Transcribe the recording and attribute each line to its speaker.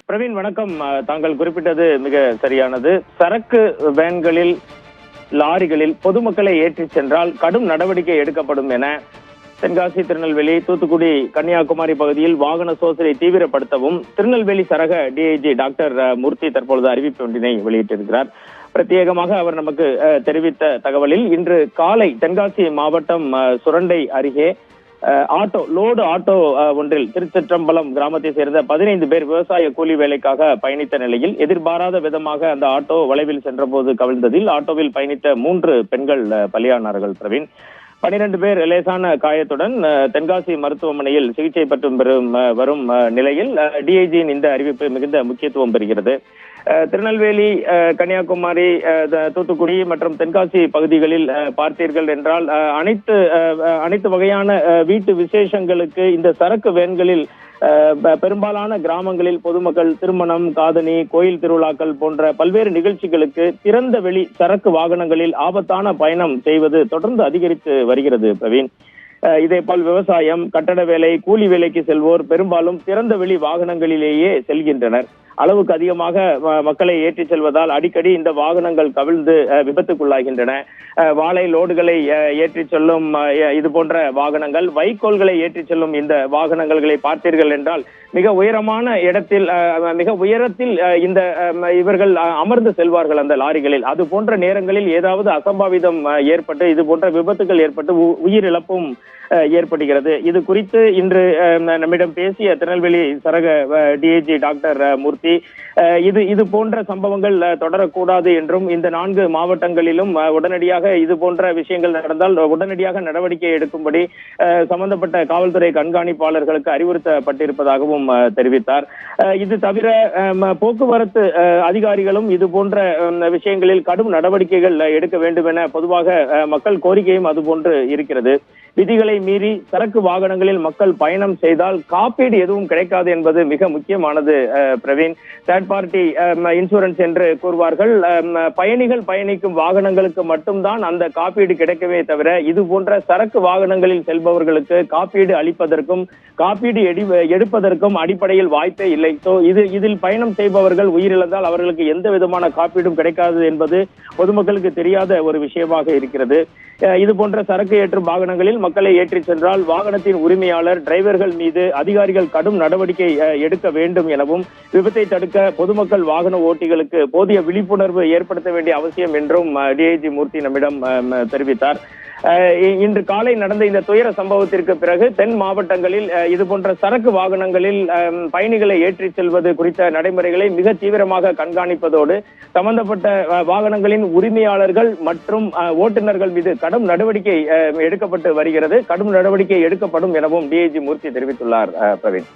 Speaker 1: பிரவீன் வணக்கம். தாங்கள் குறிப்பிட்டது மிக சரியானது. சரக்கு வேன்களில், லாரிகளில் பொதுமக்களை ஏற்றிச் சென்றால் கடும் நடவடிக்கை எடுக்கப்படும் என தென்காசி, திருநெல்வேலி, தூத்துக்குடி, கன்னியாகுமரி பகுதியில் வாகன சோதனை தீவிரப்படுத்தவும் திருநெல்வேலி சரக டிஐஜி டாக்டர் மூர்த்தி தற்பொழுது அறிவிப்பு ஒன்றினை வெளியிட்டிருக்கிறார். பிரத்யேகமாக அவர் நமக்கு தெரிவித்த தகவலில், இன்று காலை தென்காசி மாவட்டம் சுரண்டை அருகே லோடு ஆட்டோ ஒன்றில் திருச்சிற்றம்பலம் கிராமத்தை சேர்ந்த 15 பேர் விவசாய கூலி வேலைக்காக பயணித்த நிலையில் எதிர்பாராத விதமாக அந்த ஆட்டோ வளைவில் சென்றபோது கவிழ்ந்ததில் ஆட்டோவில் பயணித்த 3 பெண்கள் பலியானார்கள். பிரவீன், 12 பேர் லேசான காயத்துடன் தென்காசி மருத்துவமனையில் சிகிச்சை பெற்று வரும் நிலையில் டிஐஜியின் இந்த அறிவிப்பு மிகுந்த முக்கியத்துவம் பெறுகிறது. திருநெல்வேலி, கன்னியாகுமரி, தூத்துக்குடி மற்றும் தென்காசி பகுதிகளில் பார்த்தீர்கள் என்றால் அனைத்து வகையான வீட்டு விசேஷங்களுக்கு இந்த சரக்கு வேன்களில் பெரும்பாலான கிராமங்களில் பொதுமக்கள் திருமணம், காதணி, கோயில் திருவிழாக்கள் போன்ற பல்வேறு நிகழ்ச்சிகளுக்கு திறந்த வெளி சரக்கு வாகனங்களில் ஆபத்தான பயணம் செய்வது தொடர்ந்து அதிகரித்து வருகிறது. பிரவீன், இதேபோல் விவசாயம், கட்டட வேலை, கூலி வேலைக்கு செல்வோர் பெரும்பாலும் திறந்த வெளி வாகனங்களிலேயே செல்கின்றனர். அளவுக்கு அதிகமாக மக்களை ஏற்றிச் செல்வதால் அடிக்கடி இந்த வாகனங்கள் கவிழ்ந்து விபத்துக்குள்ளாகின்றன. வாழை லோடுகளை ஏற்றிச் செல்லும் இது போன்ற வாகனங்கள், வைக்கோல்களை ஏற்றிச் செல்லும் இந்த வாகனங்களை பார்த்தீர்கள் என்றால் மிக உயரமான இடத்தில், மிக உயரத்தில் இந்த இவர்கள் அமர்ந்து செல்வார்கள் அந்த லாரிகளில். அது போன்ற நேரங்களில் ஏதாவது அசம்பாவிதம் ஏற்பட்டு இது போன்ற விபத்துகள் ஏற்பட்டு உயிரிழப்பும் ஏற்படுகிறது. இது குறித்து இன்று நம்மிடம் பேசிய திருநெல்வேலி சரக டிஐஜி டாக்டர் மூர்த்தி, இது போன்ற சம்பவங்கள் தொடரக்கூடாது என்றும் இந்த 4 மாவட்டங்களிலும் உடனடியாக இது போன்ற விஷயங்கள் நடந்தால் உடனடியாக நடவடிக்கை எடுக்கும்படி சம்பந்தப்பட்ட காவல்துறை கண்காணிப்பாளர்களுக்கு அறிவுறுத்தப்பட்டிருப்பதாகவும் தெரிவித்தார். இது தவிர போக்குவரத்து அதிகாரிகளும் இது போன்ற விஷயங்களில் கடும் நடவடிக்கைகள் எடுக்க வேண்டும் என பொதுவாக மக்கள் கோரிக்கையும் அதுபோன்று இருக்கிறது. விதிகளை மீறி சரக்கு வாகனங்களில் மக்கள் பயணம் செய்தால் காப்பீடு எதுவும் கிடைக்காது என்பது மிக முக்கியமானது. பிரவீன், தேர்ட் பார்ட்டி இன்சூரன்ஸ் என்று கூறுவார்கள். பயணிகள் பயணிக்கும் வாகனங்களுக்கு மட்டும்தான் அந்த காப்பீடு கிடைக்கவே தவிர இது போன்ற சரக்கு வாகனங்களில் செல்பவர்களுக்கு காப்பீடு அளிப்பதற்கும் காப்பீடு எடுப்பதற்கும் அடிப்படையில் வாய்ப்பே இல்லை. இதில் பயணம் செய்பவர்கள் உயிரிழந்தால் அவர்களுக்கு எந்த விதமான காப்பீடும் கிடைக்காது என்பது பொதுமக்களுக்கு தெரியாத ஒரு விஷயமாக இருக்கிறது. இது போன்ற சரக்கு ஏற்றும் வாகனங்களில் மக்களை ஏற்றிச் சென்றால் வாகனத்தின் உரிமையாளர், டிரைவர்கள் மீது அதிகாரிகள் கடும் நடவடிக்கை எடுக்க வேண்டும் எனவும், விபத்தை தடுக்க பொதுமக்கள் வாகன ஓட்டிகளுக்கு போதிய விழிப்புணர்வு ஏற்படுத்த வேண்டிய அவசியம் என்றும் டிஐஜி மூர்த்தி நம்மிடம் தெரிவித்தார். இன்று காலை நடந்த இந்த துயர சம்பவத்திற்கு பிறகு தென் மாவட்டங்களில் இது போன்ற சரக்கு வாகனங்களில் பயணிகளை ஏற்றிச் செல்வது குறித்த நடைமுறைகளை மிக தீவிரமாக கண்காணிப்பதோடு சம்பந்தப்பட்ட வாகனங்களின் உரிமையாளர்கள் மற்றும் ஓட்டுநர்கள் மீது கடும் நடவடிக்கை எடுக்கப்பட்டு வருகிறது. கடும் நடவடிக்கை எடுக்கப்படும் எனவும் டிஐஜி மூர்த்தி தெரிவித்துள்ளார். பிரவீன்.